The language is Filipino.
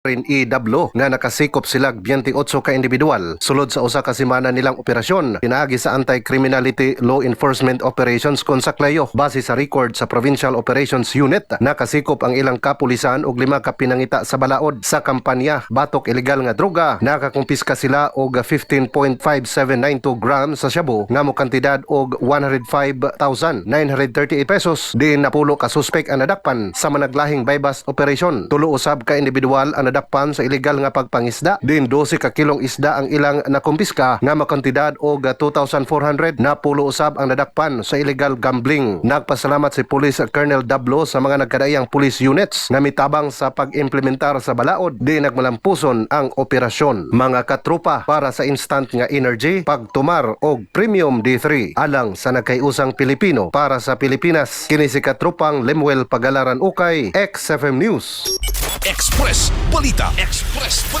rin idablo nga nakasikop sila 28 ka individual sulod sa usa ka semana nilang operasyon pinaagi sa Anti-Criminality Law Enforcement Operations kon saklayo. Base sa record sa Provincial Operations Unit, nakasikop ang ilang kapulisan og 5 ka pinangita sa balaod sa kampanya batok ilegal nga droga. Nakakumpiska sila og 15.5792 grams sa shabu nga mo kantidad og 105,938 pesos. Din napulo ka suspek ang nadakpan sa managlahing bypass operation. Tulo usab ka individual ang nadakpan sa ilegal nga pagpangisda. Din 12 ka kilong isda ang ilang nakumpiska nga makantidad og 2,400. Napulo usab ang nadakpan sa illegal gambling. Nagpasalamat si Police Colonel Dablo sa mga nagkadaiyang police units nga mitabang sa pag-implementar sa balaod. Di nagmalampuson ang operasyon. Mga katropa, para sa instant nga energy, pagtumar og Premium D3 alang sa nagkayusang Pilipino para sa Pilipinas. Kini si katropang Lemuel Pagalaran Ukay, XFM News. Express Balita. Express Balita.